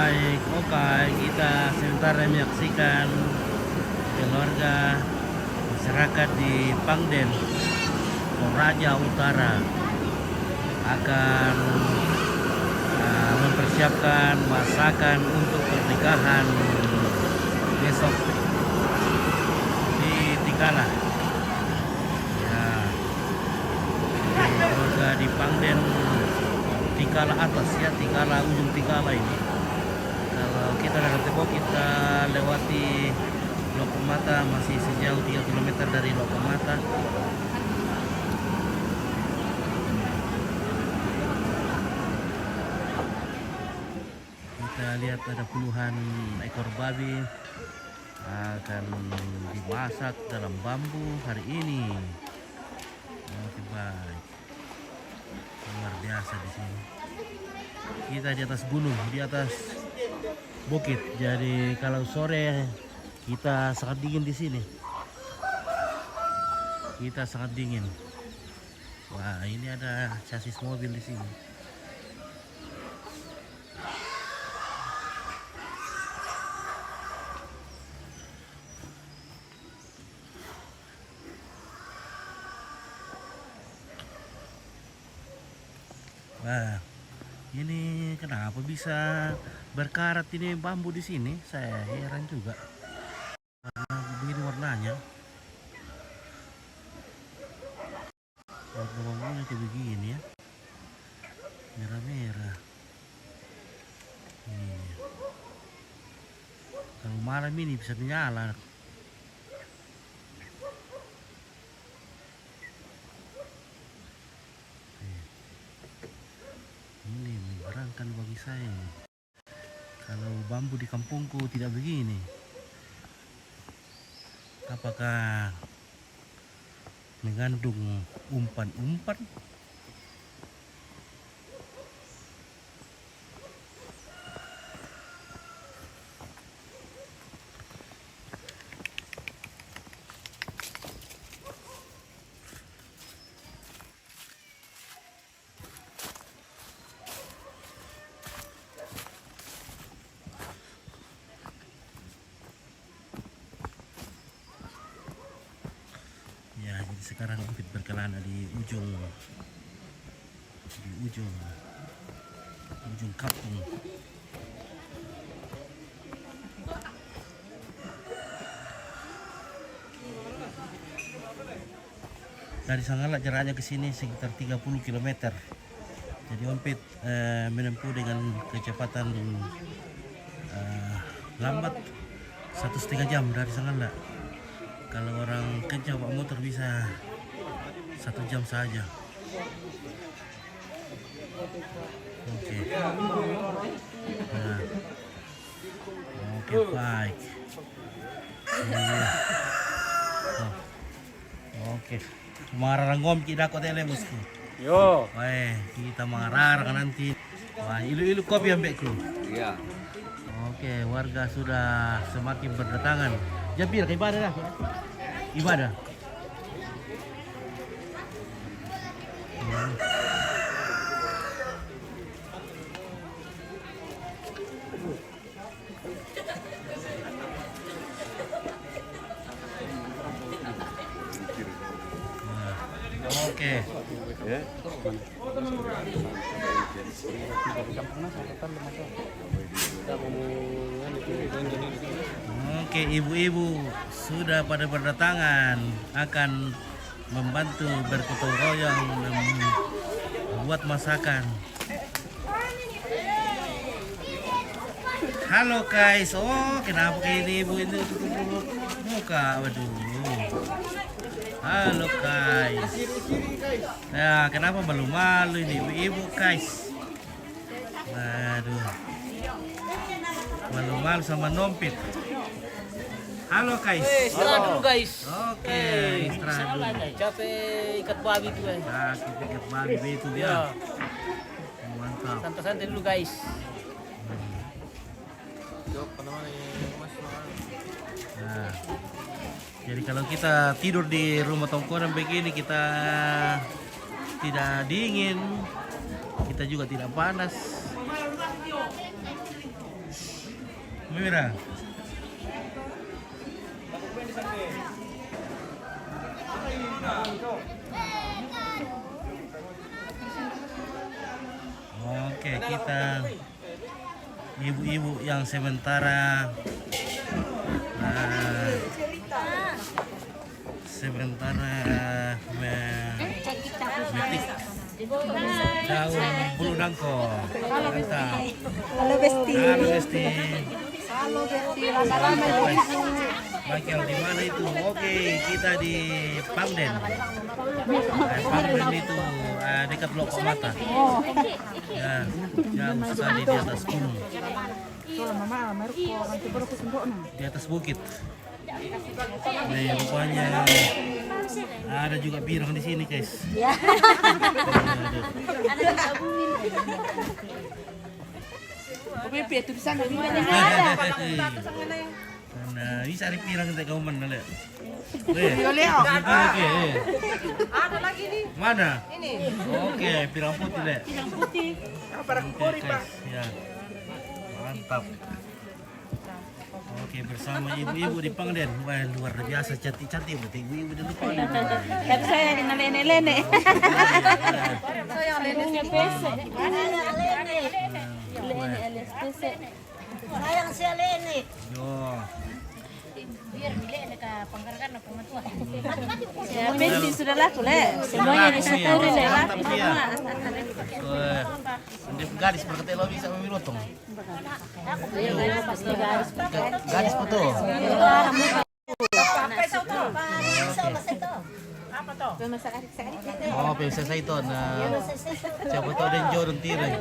baik. Oke, kita sementara menyaksikan keluarga masyarakat di Pangden, Toraja Utara akan mempersiapkan masakan untuk pernikahan besok di Tikala. Ya, keluarga di Pangden Tikala atas ya, Tikala ujung Tikala ini. Kalau kita dari Tepok kita lewati Lokomata, masih sejauh 3 km dari Lokomata. Kita lihat ada puluhan ekor babi akan dimasak dalam bambu hari ini. Oke, baik. Luar biasa di sini. Kita di atas gunung, di atas bukit. Jadi kalau sore kita sangat dingin di sini. Kita sangat dingin. Wah, ini ada chassis mobil di sini. Wah, ini kenapa bisa berkarat ini bambu di sini? Saya heran juga. Begini warnanya. Warna bambunya kayak begini ya. Merah-merah. Ini. Kalau malam ini bisa menyala. Ini menyeramkan bagi saya. Kalau bambu di kampungku tidak begini. Apakah mengandung umpan-umpan? Ya, jadi sekarang kita berkelana di ujung kampung. Dari Sangalak jaraknya ke sini sekitar 30 km. Jadi Ompit menempuh dengan kecepatan lambat 1,5 jam dari Sangalak. Kalau orang kencang bawa motor bisa 1 jam saja. Oke. Nah. Oke, baik. Oh. Oke. Mararangom kita kok tele bosku. Yo. Baik, kita marah kan nanti. Wah, ilu-ilu kopi ambekku. Iya. Oke, warga sudah semakin berdatangan. Jabir, ke ibadah dah. Ibadah. Oke. Oke, ibu-ibu sudah pada berdatangan akan membantu bergotong royong membuat masakan. Halo guys, oh kenapa kayak ini ibu itu tutup muka, waduh. Halo guys. Ya, kenapa malu-malu ini ibu-ibu guys? Aduh. Malu-malu sama Nompit. Halo guys. Istirahat dulu guys. Oke, istirahat dulu. Capek ikat babi tuh guys. Nah, kita ikat babi itu dia. Ya, Mantap. santai-santai dulu guys. Nah, jadi kalau kita tidur di rumah tongkonan begini kita tidak dingin, kita juga tidak panas. Mira. Oke, kita ibu-ibu yang sementara memetik daun bulu nangkong. Mantap. Halo Besti. Halo Besti. Halo Besti. Lama-lama ya. Michael di mana itu? Oke, kita di Pangden. Pangden itu dekat Loko Mata. Oh. Ya, jauh sekali di atas gunung, di atas bukit. Nih, rupanya ada juga birang di sini, guys. Ya. Pipi itu di sana ada. Nah, bisa ada pirang kita kau mana le? Ada lagi nih. Mana? Ini. Oke, pirang putih le. Pirang putih. Para kupori, Pak. Ya, mantap. Oke, bersama ibu-ibu di Pangden. Wah, luar biasa cantik-cantik berarti ibu-ibu di Pangden. Kan saya dengan nenek-nenek. Saya Punya pesek. Lene alias pesek. Sayang si Lene. Yo. Biar milik ka pangkarkan apa matua. Ya, Besti sudah laku le. Semuanya disyukuri le. Mantap dia. Ini gadis berkata lo bisa memilotong. Pasti garis. Gadis betul. apa toh? Oh, bisa saya itu. Nah, siapa tahu dan jodoh tirai.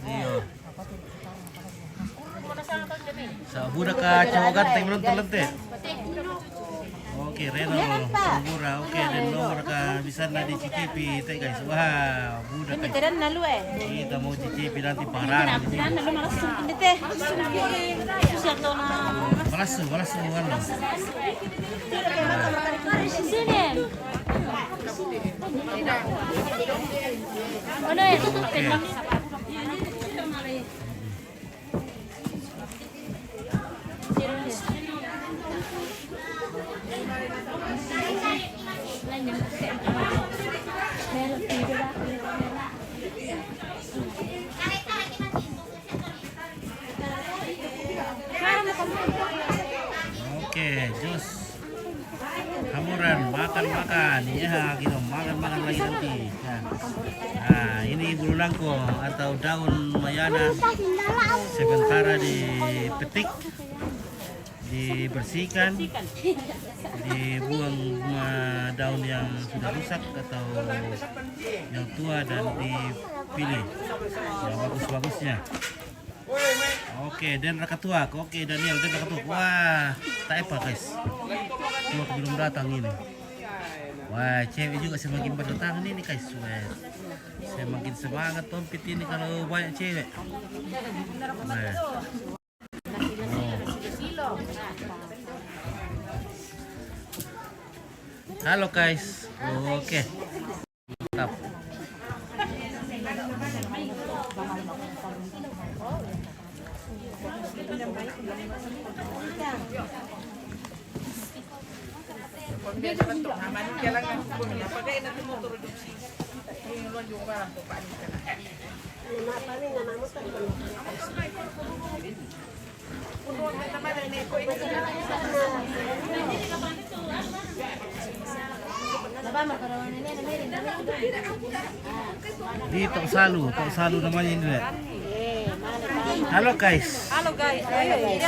Iya. Sa budak ka cowok ganteng menonton lente. Oke, Reno, Murah. Oke, dan nomor ka bisa na dicicipi, teh guys. Wah, budak ka. Kita nalu Kita mau cicipi nanti parah. nalu malas sungkin teh. Susah to na. Malasu ano. Sini. Ano ya? Oke, jus. Hamuran, makan. Ya, gitu. Makan lagi nanti. Nah, ini bulu nangkong atau daun mayana. Sementara dipetik, dibersihkan, dibuang daun yang sudah rusak atau yang tua dan dipilih yang bagus-bagusnya. Oke, dan rakatuak. Oke, Daniel, dan rakatuak. Wah, tak apa guys. Cuma belum datang ini. Wah, cewek juga semakin berdatangan ini guys. Wah, semakin semangat tompit ini kalau banyak cewek. Wah. Halo guys. Oke. Mantap. Dia bentuk aman jalan pakai nanti motor reduksi. Ini lonjong barang kok Pak. Di Tok Salu namanya ini. Halo guys. Halo guys.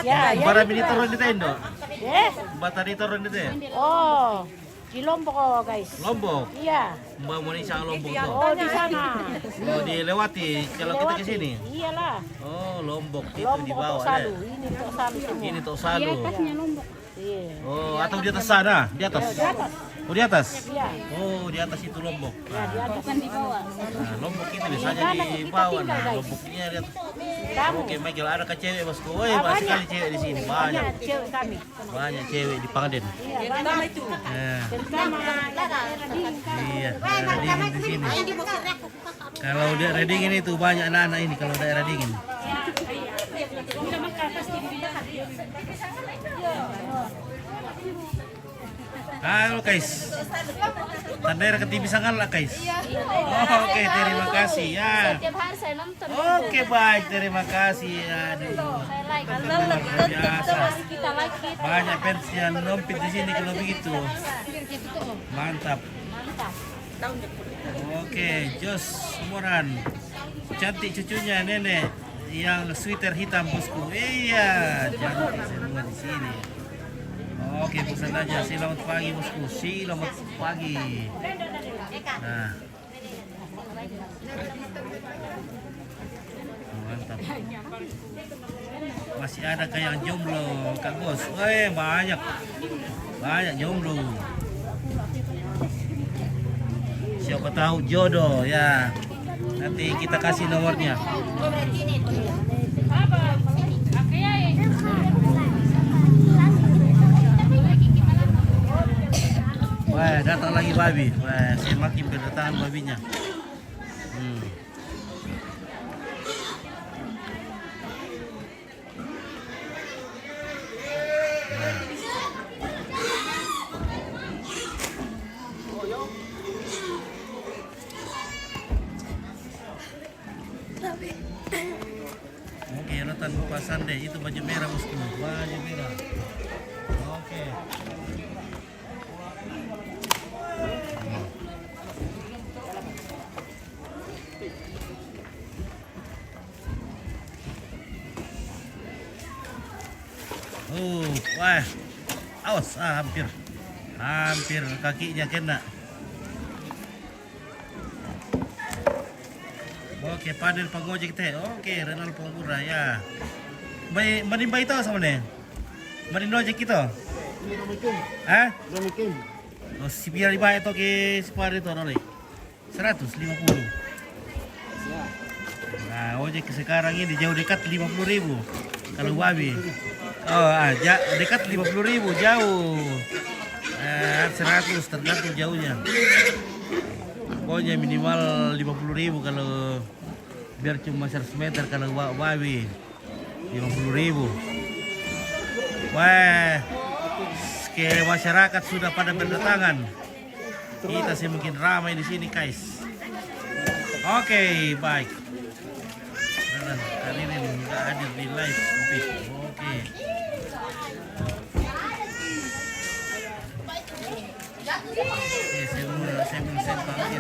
Ya, Bara minitoron dito Indo. Yes. Bata ditoron dito. Oh, di Lombok oh, guys. Lombok. Iya. Mbak mau sa Lombok to. Oh, di sana. Oh, dilewati kalau kita ke sini. Iyalah. Oh, Lombok itu di Lombok bawah Tok Salu. deh. Ini Tok Salu semua. Ini Tok Salu. Lombok. Iya. Oh, atau di atas sana? Di atas? Di atas. Oh, di atas? Iya. Oh, di atas itu Lombok. Ya, di atas kan di bawah. Nah, Lombok itu biasanya di bawah. Nah, Lomboknya di atas. Kamu. Oke, Michael, ada ke cewek bosku? Woi, banyak sekali cewek di sini. Banyak. Banyak cewek kami. Banyak cewek di Pangaden. Iya, banyak itu. Ya. Terutama daerah dingin kan. Iya, daerah dingin di sini. Kalau daerah dingin itu banyak anak-anak ini kalau daerah dingin. Halo guys, tanda ke TV Sangal lah guys. Oke, terima kasih ya. Tiap hari saya nonton. Oke baik, terima kasih. Aduh, Saya like. luar biasa. Kita like it. Banyak fans yang nompit di sini kalau begitu. Mantap. Mantap. Oke, Jos Moran. Cantik cucunya nenek yang sweater hitam bosku. Iya, cantik semua di sini. Oke, pesan aja. Selamat pagi bosku. Selamat pagi. Nah. Mantap. Masih ada kayak yang jomblo, Kak Bos. Banyak. Banyak jomblo. Siapa tahu jodoh ya. Nanti kita kasih nomornya. Wah, datang lagi babi. Wah, semakin berdatangan babinya. Oke, Rotan Bapak Sande itu baju merah bosku. Baju merah. Oke. Wah, awas, hampir kakinya kena. Oke, padel pagojek teh. Oke, Renal Pangura ya. Menimba itu sama nih. Menimba ojek itu. Hah? Oh, si biar dibayar itu ke si padel itu oleh 150. Nah, ojek sekarang ini jauh dekat 50.000. Kalau babi. Oh, dekat 50.000 jauh. 100 tergantung jauhnya. Pokoknya minimal 50.000 kalau biar cuma 100 meter kalau babi 50.000. Wah, ke masyarakat sudah pada berdatangan. Kita semakin ramai di sini guys. Oke, baik. Kali ini nggak hadir di live. Oke. Saya selamat pagi,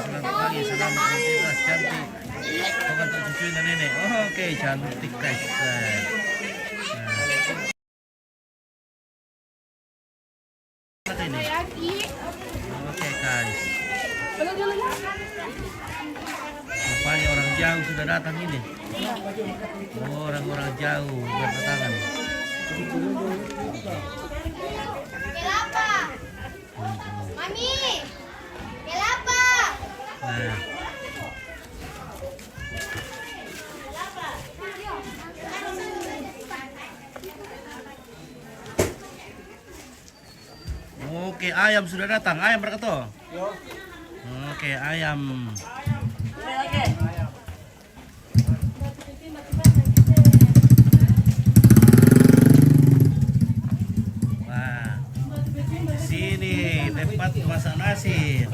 selamat aktivitas cantik. Bukan untuk cucu dan nenek. Oke, cantik guys. Oke guys. Rupanya orang jauh sudah datang ini. Orang-orang jauh berdatangan. Kelapa. Mami. Kelapa. Nah. Oke, ayam sudah datang. Ayam berapa tuh? Oke, ayam. Wah, sini tempat masak nasi.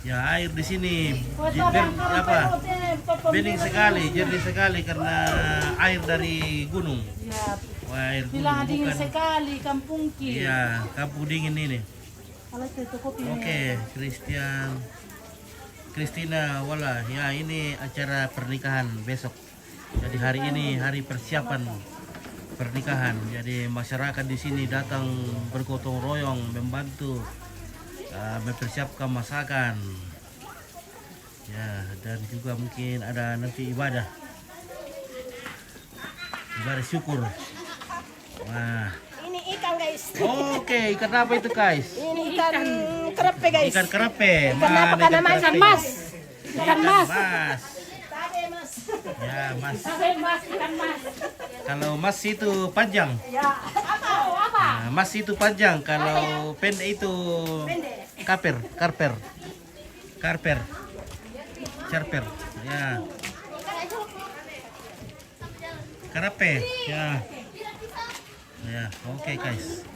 Ya, air di sini bening sekali, jernih sekali karena air dari gunung. Wah, air gunung dingin bukan. sekali kampung ki. Iya, kampung dingin ini. Oke, Christian. Christina Wala. Ya, ini acara pernikahan besok. Jadi hari ini hari persiapan pernikahan. Jadi masyarakat di sini datang bergotong royong membantu mempersiapkan masakan. Ya, dan juga mungkin ada nanti ibadah syukur. Nah, Ini ikan guys. oke, ikan apa itu guys? Ini ikan kerape guys. Ikan kerape. Ikan apa Mana kan namanya? kerape? Ikan mas. Ikan mas. Tabe mas. Ya, mas. Mas ikan mas. Kalau mas itu panjang. Ya. Apa? Nah, mas itu panjang. Kalau pendek itu karper. Ya. Kerape. Ya. Ya, oke guys.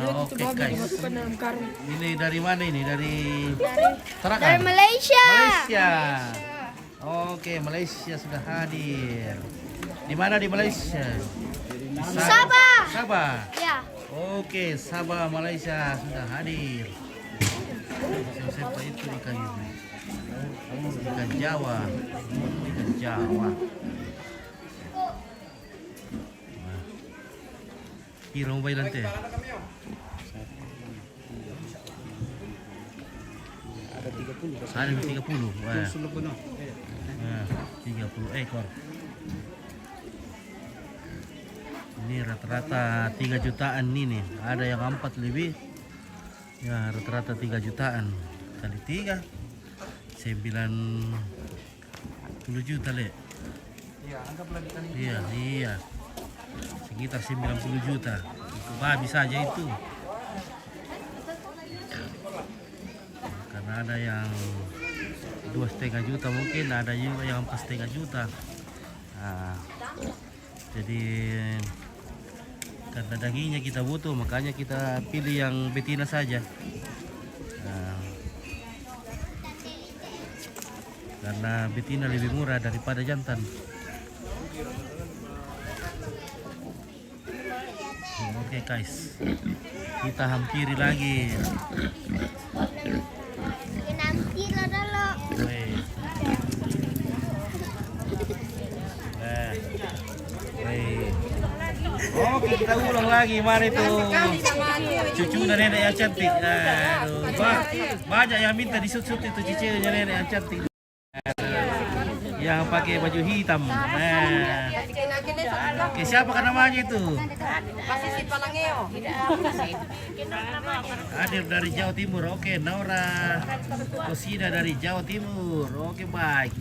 Oke guys. Ini dari mana ini? Dari Tarakan? Dari Malaysia. Malaysia. Oke, Malaysia sudah hadir. Di mana di Malaysia? Di Sabah. Sabah. Ya. Oke, Sabah Malaysia sudah hadir. Siapa itu ikan ini? Ikan Jawa. Ikan Jawa. Kira mo ba ilan te? Ada 30. Wah. 30 ekor. Ini rata-rata 3 jutaan ini. Ada yang 4 lebih. Ya, rata-rata 3 jutaan. Kali 3 90 juta le. Iya, anggap lagi kali. Iya. Sekitar 90 juta. Babi saja itu. Karena ada yang 2,5 juta mungkin, ada juga yang 4,5 juta. Nah, jadi karena dagingnya kita butuh, makanya kita pilih yang betina saja. Nah, karena betina lebih murah daripada jantan. Oke guys, kita hampiri lagi. Weh. Oke, kita ulang lagi. Mari tuh cucu dan nenek yang cantik. Aduh, banyak yang minta disut-sut itu cucunya nenek yang cantik. Yang pakai baju hitam. Nah. Oke, siapa kan namanya itu? Hadir dari Jawa Timur. Oke, Naura Kosida dari Jawa Timur. Oke, baik.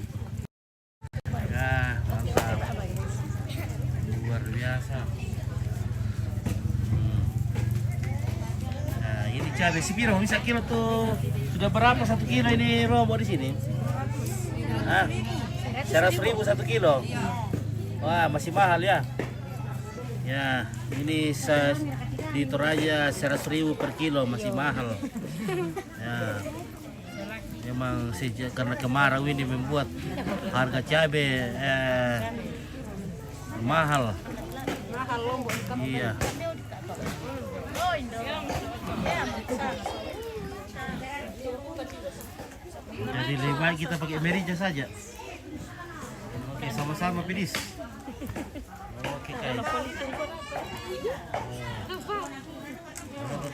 Ya, mantap. Luar biasa. Nah, ini cabai sibiro bisa kilo tuh. Sudah berapa 1 kilo ini Romo di sini? Hah? 100.000 1 kilo. Wah, masih mahal ya. Ya, ini di Toraja 100.000 per kilo, masih mahal. Ya, memang karena kemarau ini membuat harga cabai mahal. Iya. Jadi lebih baik kita pakai merica saja. Oke, sama-sama pedis. Oke guys.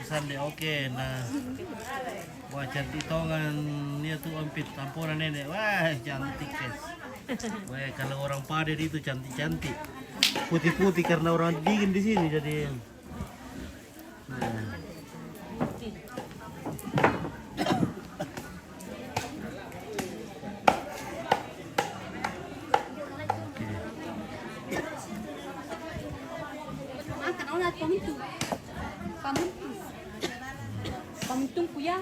Sande oke. Nah, wah cantik tongan dia tuh ampit tamponan nenek. Wah cantik guys. Wah kalau orang Pader itu cantik-cantik. Putih-putih karena orang dingin di sini jadi. Nah. Pamuntung kuya.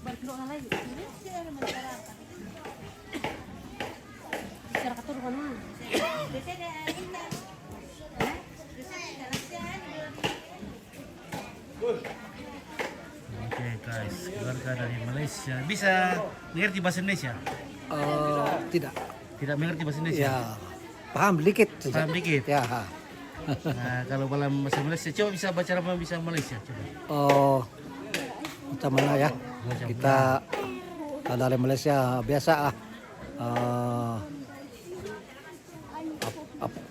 Berkilo na lagi. Sira ka turo ka na. Oke guys, keluarga dari Malaysia. Bisa mengerti bahasa Indonesia? Tidak. Tidak mengerti bahasa Indonesia? Ya, paham dikit. saja. Paham dikit? Ya. Nah, kalau dalam bahasa Malaysia, coba bisa baca apa bisa Malaysia? Coba. Oh, macam mana ya? Macam Kita dari Malaysia biasa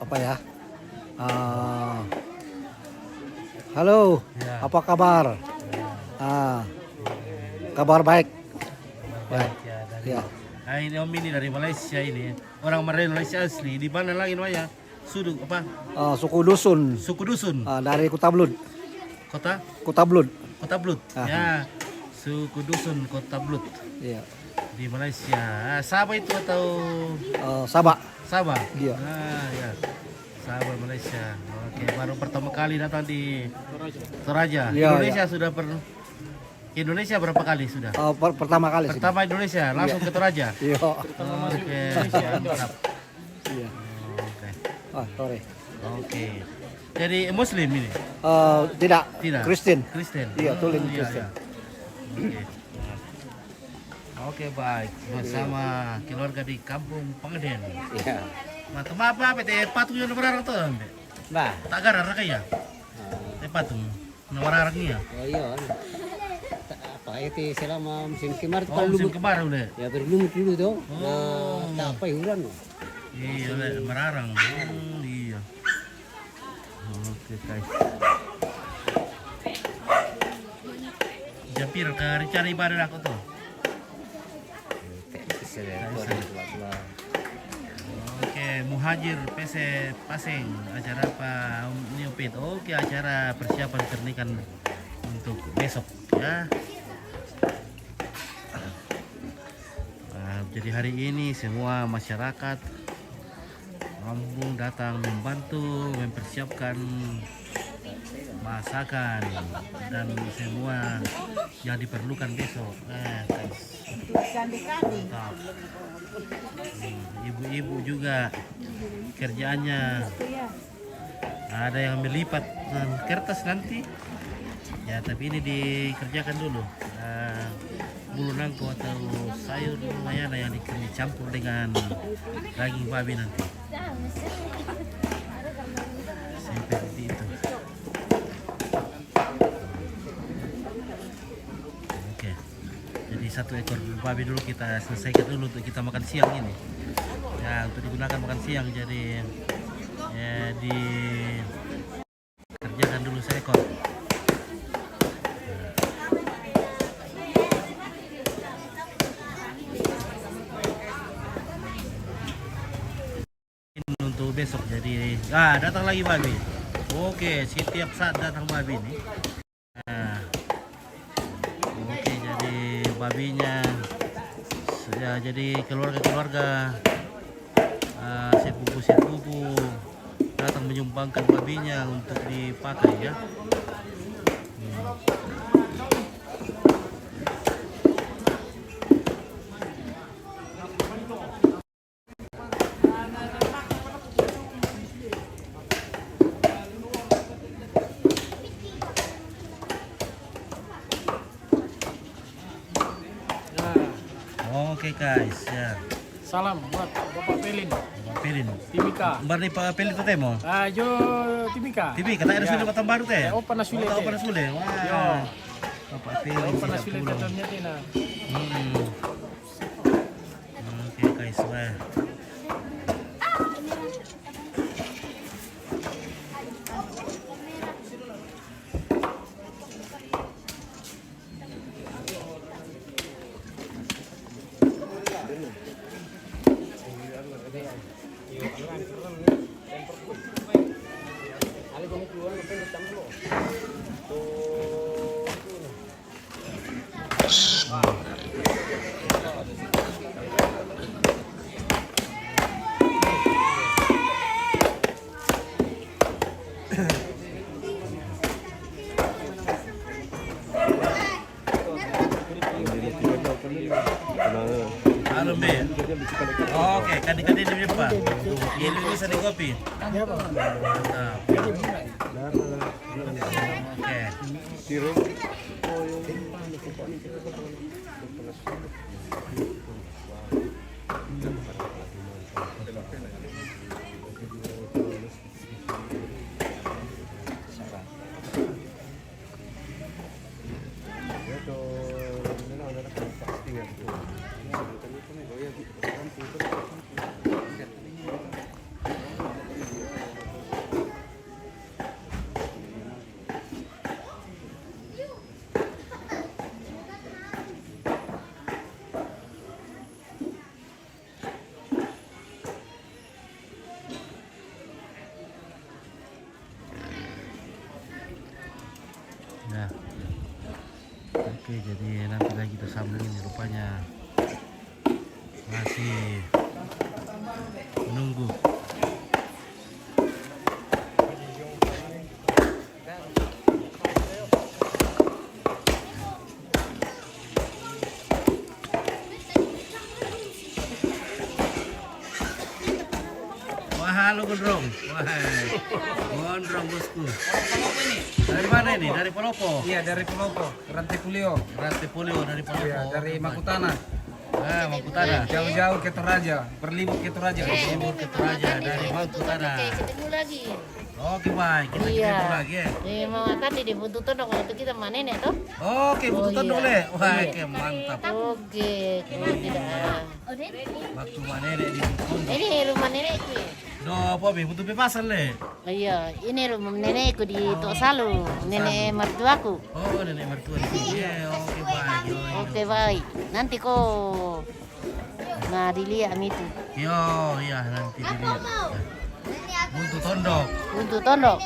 apa ya? Halo, Ya. apa kabar? Kabar baik. Baik ya, dari Ya. Nah, ini Om ini dari Malaysia ini. Orang Malaysia asli. Di mana lagi namanya? Suku apa? Suku dusun Suku dusun. dari Kota Blud. Kota? Kota Blud. Kota Blut. Ah. Ya. Suku dusun Kota Blut Iya. di Malaysia. Sabah itu atau Sabah. Sabah? Iya. Ah, ya. Sabah Malaysia. Oke, baru pertama kali datang di Toraja. Iya, Indonesia sudah Indonesia berapa kali sudah? Pertama kali sih. Pertama Indonesia, langsung ke Toraja. Iya. Oke, mantap. Iya. Oke. Sorry. Oke. Jadi Muslim ini? Tidak. Tidak. Kristen. Kristen. Iya, tulen Iya, Kristen. iya. Oke. Oke, baik. Bersama keluarga di Kampung Pangeden. Iya. Mata apa PT patung yang berarang tuh, Mbak? Nah. Tak gara kaya. Patung. Nawararang ya. Oh iya. Apa itu selama musim kemar itu Oh, kan musim lumut. kemar udah. Ya berlumut dulu tuh. Oh. Nah, tak apa hiburan loh. Iya, Le, merarang. Iya. Oke, guys. Jampir ke cari ibadah aku tuh. Oke, Muhajir PC Paseng, acara apa Neopit? Oke, acara persiapan pernikahan untuk besok ya. Jadi hari ini semua masyarakat kampung datang membantu mempersiapkan masakan dan semua yang diperlukan besok. Guys. Mantap. Ibu-ibu juga kerjaannya ada yang melipat kertas nanti ya, tapi ini dikerjakan dulu. Bulu nangko atau sayur lumayan yang dicampur dengan daging babi nanti. Seperti itu. Oke. Jadi 1 ekor babi dulu kita selesaikan dulu untuk kita makan siang ini. Ya, untuk digunakan makan siang. Jadi ya dikerjakan dulu seekor. Untuk besok jadi datang lagi babi. Oke, setiap saat datang babi ini. Oke, jadi babinya ya, jadi keluarga sepupu datang menyumbangkan babinya untuk dipakai ya. Oke guys, ya. Salam buat Bapak Pelin, Pilin. Timika. Bar ni pa pilin to temo. Jo Timika. TV kata ada sudah batang baru teh. Oh, panas sulit. Oh, panas sulit. Wah. Bapak pilin. Panas sulit tetapnya tina. Oke guys, wah. Halo, Be. Oke, kadi-kadi di depan. Iya, lu bisa di kopi. Ya Pak. Mantap. Oke. Nah, oke, jadi nanti lagi kita sambung ini rupanya masih menunggu. Wah, halo Gondrong. Wah, Gondrong bosku. Dari mana ini? Dari Palopo. Iya dari Palopo, Rantai Pulio. Rantai Polio dari Palopo. Iya, dari Makutana. Makutana. Jauh-jauh ke Toraja, berlibur ke Toraja. Libur ke Toraja dari Makutana. Ketemu lagi. Oke, baik. Kita Iya. ketemu lagi ya. Mama tadi di Buntu Tondok waktu kita sama nenek toh. Oke, butuh iya. dulu ya. Wah, Iya. oke, mantap. Oke, kalau tidak. Waktu mana nenek di Pondok. Ini rumah nenekku. Do, apa be? Butuh bebasan le. Iya, ini rumah nenekku di Tok Salu, nenek mertuaku. Oh, nenek mertua di sini. Ya, oke, baik. Yo, yo. Oke baik, nanti kau nah dilihat itu. Yo, iya nanti dilihat. Buntu Tondok, Buntu Tondok,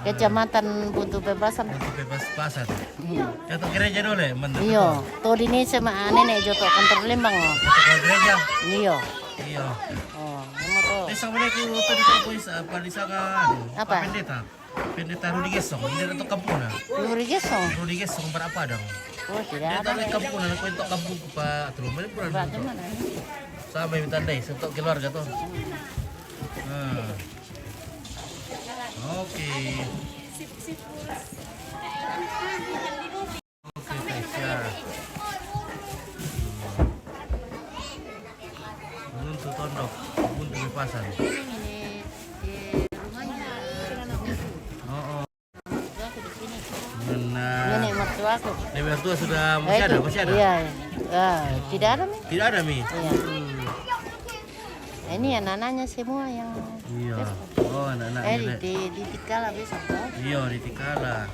Kecamatan Buntu Bebasan. buntu bebas-bebasan. Jatuh gereja dulu ya, bener. Iya, tuh ini sama nenek jotok kantor Lembang. Jatuh gereja. Iya. Iya. Oh, kamu tuh. Desa mereka tadi terpois apa di sana? Apa? Pendeta. Pendeta Rudi Gesong. Ini datang kampung na. Luri Gesong. Rudi Gesong berapa dong? Oh, tidak Dia ada. tahu kampung na, aku untuk kampung ke Pak Terus mana pun Pak, di mana? sama minta deh untuk keluarga tuh. Nah. Oke. Oke, guys, ya. Buntu Tondok, buntu bebasan. Oh, oh. Nah, Nenek mertuaku. nenek mertua sudah masih ada, masih ada. Iya. Tidak ada nih. Tidak ada mi. Iya. Ini anak-anaknya semua yang Iya. Oh, anak-anak nenek. di Tikala besok toh. Iya, di Tikala.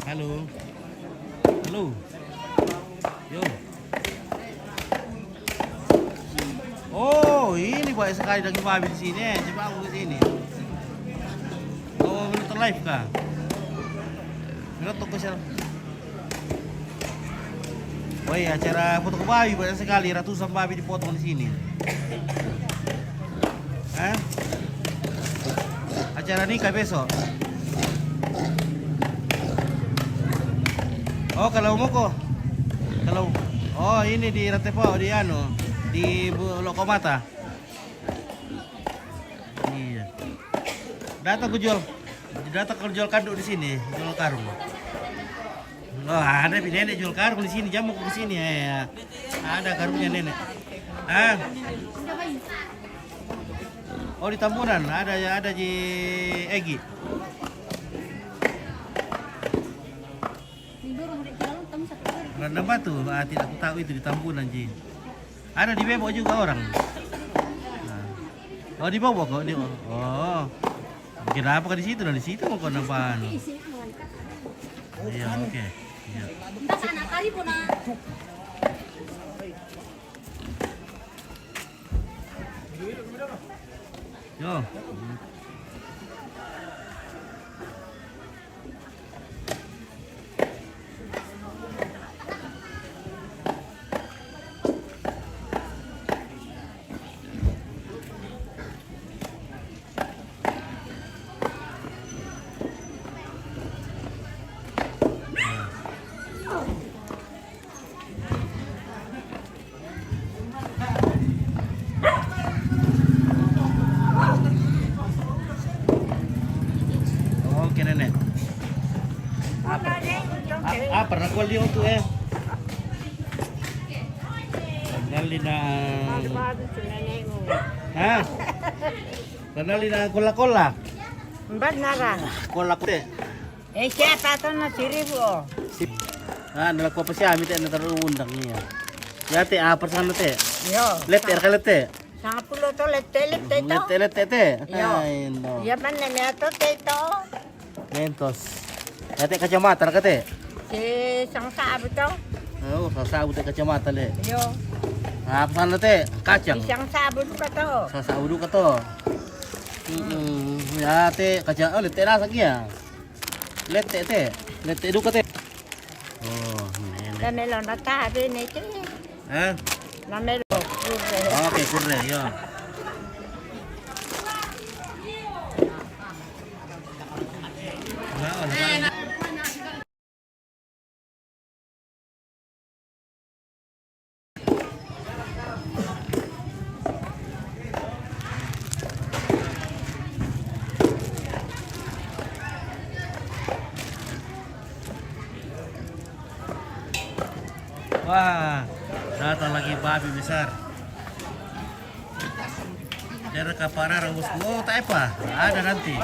Halo. Halo. Yo. Oh, ini banyak sekali daging babi di sini. Coba aku ke sini. Oh, menonton live kah? Menonton ke sana. Oh iya, acara potong babi banyak sekali, ratusan babi dipotong di sini. Hah? Acara nikah besok. Oh, kalau mau kok. Kalau ini di Rantai Po di di Lokomata. Iya. Datang ke jual kanduk di sini, jual karung. Oh, ada nenek jual karung di sini, jamu ke sini ya. Ada karungnya nenek. Ah. Oh, di Tambunan ada di Egi. Rendang batu, tidak aku tahu itu di Tambunan Ji. Ada di bawah juga orang. Nah. Oh di bawah kok di. Oh. Kira apa di situ? Di situ mau kau nampak. Iya oke. Iya. Yo. Oke nenek. Apa nakuha liyo to eh? Tandali na. Ha? Tandali na kola-kola. Mbak nara. Kola-kola. Siapa to na siribo? Nalagpa pa siya, amit na tarundang niya. Yate, apar sa ano te? Yo. Letter ka lete. 10 to lete to. Lete. Yo. Ay, no. Yaman na niya to teto. Mentos. Yate kacamata na ka te. Si sang sabi to. Oo, sasabot ay kacamata le. Yo. Apar sa ano te? Kacang. Isang sabon ka to. Sasaudo ka to. Yate, kacang. Oh, lete na sa kaya. Lete te. Lete do ka te. Oh, nene. Namelo na tabi ni te. Ha? Namelo. Okay, kurre, yo. Wah, datang lagi babi besar. Dari kaparar bosku. Oh, tak apa. Ada nanti.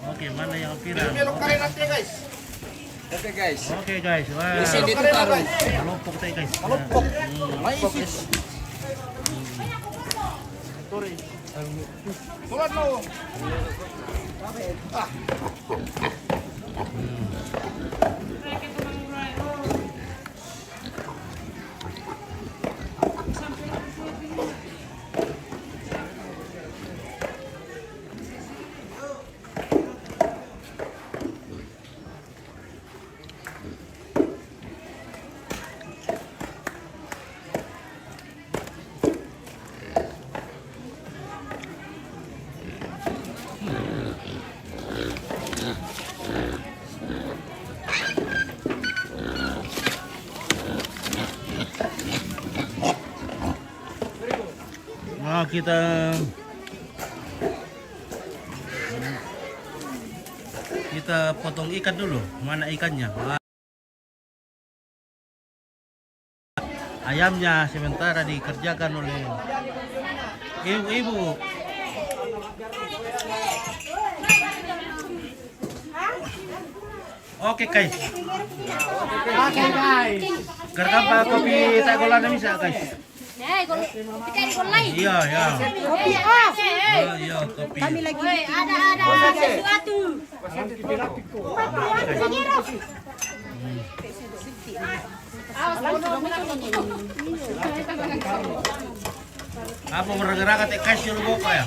Oke, mana yang viral? Oke guys. Oke, guys. Wah. Dito taruh. Kelompok teh, guys. Kelompok. Tulan mo. Nah, kita potong ikan dulu. Mana ikannya? Ayamnya sementara dikerjakan oleh ibu-ibu. Oke, guys. Oke guys. Kerja apa kopi tak golan bisa, guys? Iya, ya. Kopi off. Iya, kopi. Kami lagi. Ada sesuatu. Apa meragaraga teh kasih lu boka ya?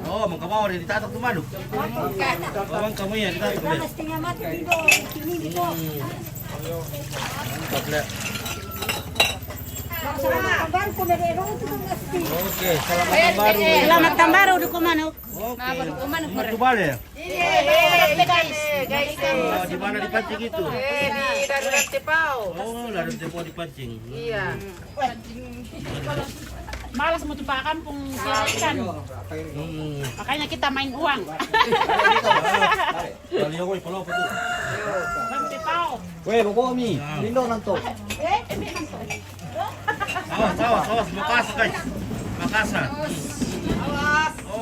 Oh, mau kamu udah ditatak tuh madu. Bang kamu ya ditatak deh. Mantap lah. Oke, selamat tahun baru. Selamat tahun baru di Kumanuk. Oke. Madu balik ya? Guys. Oh, di mana dipancing itu? Di darurat Tepau. Oh, lalu Tepau dipancing. Iya. Malas mau tumpah kampung ikan. Makanya kita main uang. Kali aku kalau apa tuh? Weh, buko mi. Lindo nanto. Awas, Makassar guys. Makassar.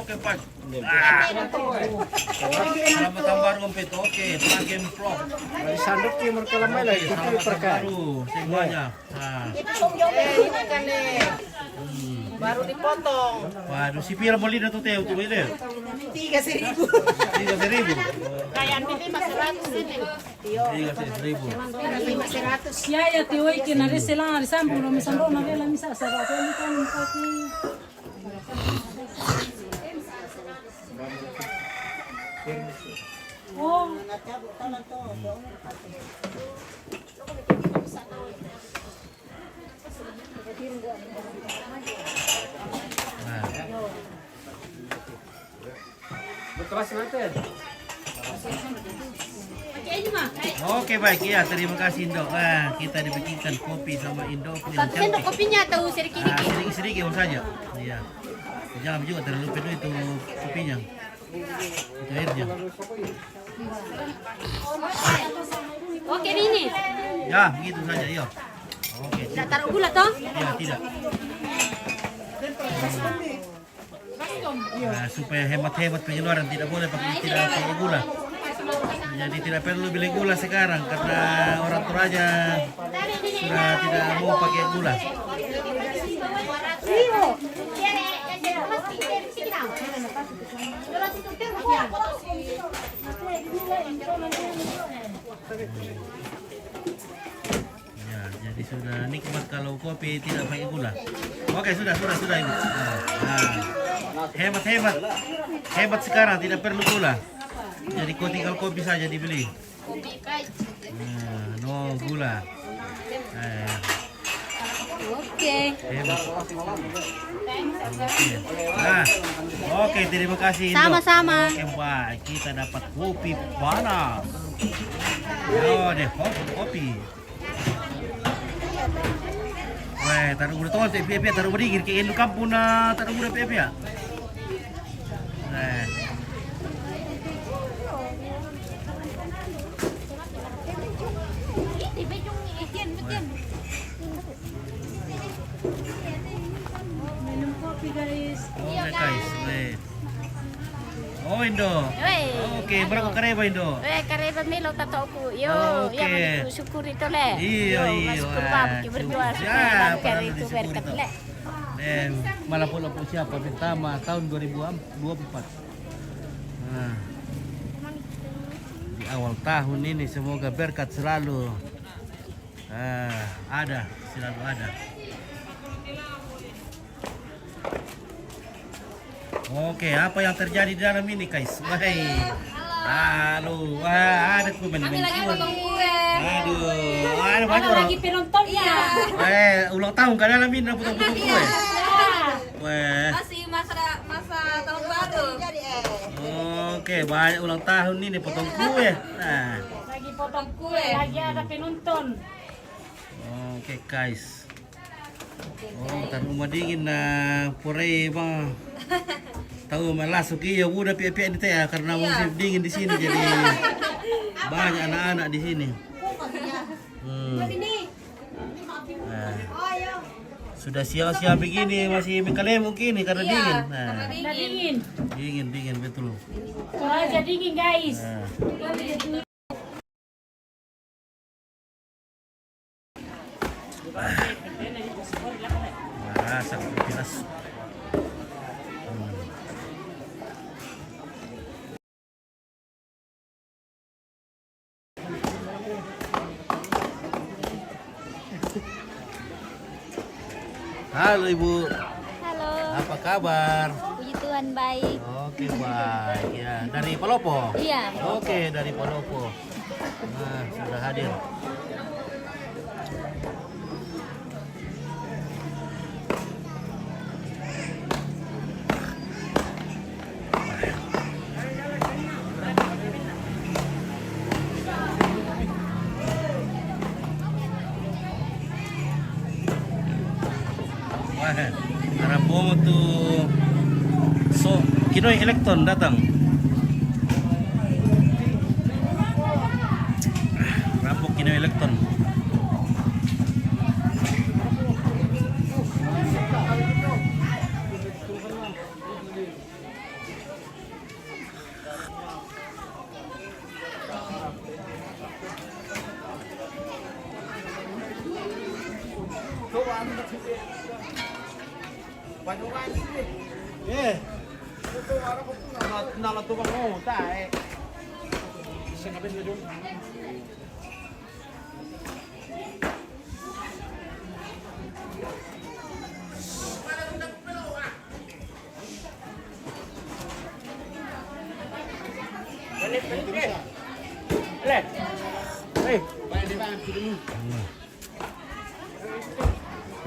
Oke, Pak. Selamat tahun baru, Om Pit. Oke, Plug Pro. Sandok yung magkalamay lang. Oke, selamat tahun baru semuanya. Nah. Ini kan nih. Baru dipotong. Waduh, si Pira Molina tuh teh untuk ini. 3.000. 3.000. Kayak ini masih 100 ini. 3.000. Ya ya tiwai que na resela risambu no misambo na vela misa sa ba ko ni kan pati. Oh, Nah. Bukas natin. Oke, baik ya. Terima kasih, Indo. Kita dibikinkan kopi sama Indo. Satu sendok kopinya tuh sedikit. Sedikit saja. Iya. Jangan juga terlalu penuh itu kopinya. Itu airnya. Oke ini. Ya, begitu saja, iya. Oke. Tidak taruh gula toh? Ya, tidak. Nah, supaya hemat-hemat pengeluaran tidak boleh pakai gula. Jadi tidak perlu beli gula sekarang karena orang Toraja sudah tidak mau pakai gula. Ya, jadi sudah nikmat kalau kopi tidak pakai gula. Oke, sudah Ibu. Nah, hemat sekarang tidak perlu gula. Jadi kau tinggal kopi saja dibeli. Nah, no gula. Oke. Hebat. Nah, oke, terima kasih. Indo. Sama-sama. Oke, baik, kita dapat kopi panas. Oh, deh, kopi. Weh, taruh gula tuh, pia taruh berdingin. Kayak lu kampung na taruh gula pia. Nah. minum kopi guys. Oke, guys, wait. Oh, Indo. Weh. Oke, berapa kareba Indo? Kareba melo tatoku. Yo, Oke. yang syukur itu le. Iya. Syukur babu berdua. Ya, Kari itu syukur berkat itu. le. Dan malah pula siapa pertama tahun 2024. Nah, di awal tahun ini semoga berkat selalu selalu ada. Oke, apa yang terjadi di dalam ini, guys? Halo, ada komen. Kami lagi potong kue. Aduh, ada banyak orang. Lagi penonton ya. Ulang tahun kan dalam ini potong-potong kue. Weh. Masih masa tahun baru. Oke, banyak ulang tahun ini potong kue. Nah, Lagi potong kue. Lagi ada penonton. oke, guys. Oh, tar rumah dingin na pore bang. Tahu masuk iya udah pia-pia ini teh ya, karena musim dingin di sini jadi banyak anak-anak di sini. Nah, sudah siang-siang begini masih mengkalem mungkin karena dingin. Nah, Udah dingin. dingin betul. Aja dingin guys. Nah. Masak pilas. Halo Ibu, Halo. apa kabar? Puji Tuhan baik. Oke, baik ya. Dari Palopo? Iya. Oke, dari Palopo. Nah, sudah hadir. Wah, harap bomo tuh Kinoy Electron datang. Rampok Kinoy Electron. Nala tukang mo, tayo. Isa na ba yun?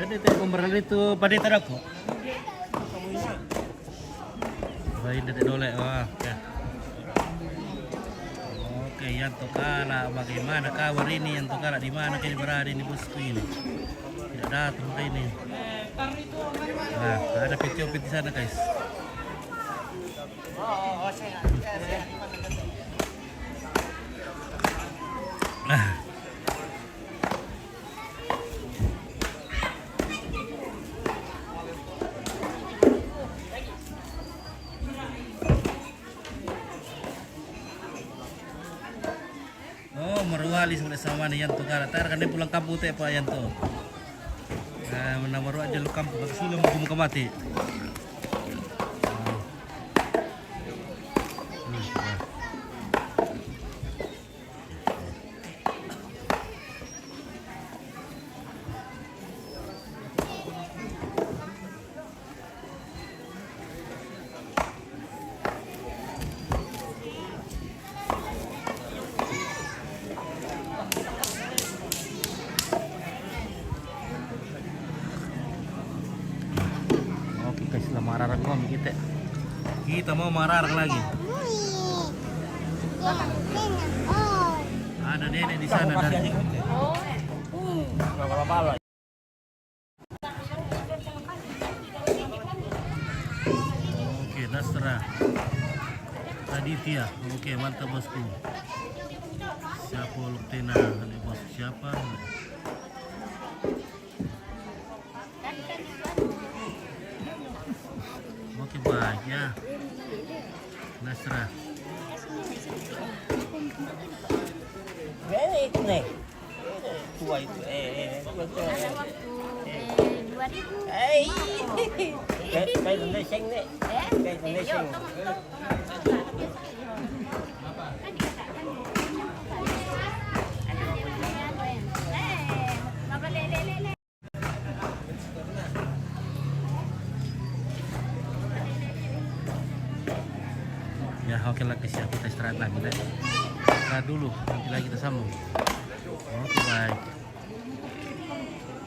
Pwede tayo kumaral dito, paditan ako. Baik dari dole, wah. Ya. Oke, yang Tokala, bagaimana kabar ini? Yang Tokala di mana kini berada ini bosku ini? Tidak datang ke ini. Nah, ada peti-peti di sana guys. Oh, meruali sama nih Yanto kara. Tar kan dia pulang kampung teh Pak Yanto. Nah, menawaru aja lu kampung ke sini muka mati. Oke guys, lah mararang kami kita. Kita mau mararang lagi. Ada nenek di sana dari. Oke, Nasra. Aditya. Oke, mantap bosku. Siapa Luktena? Bos siapa? Oke, baik ya. Nasra. Itu nih. Tua itu. Kayak Indonesia nih. Kayak Indonesia. Ya oke lah guys ya, kita istirahat lagi deh. Istirahat dulu, nanti lagi kita sambung. Oke baik.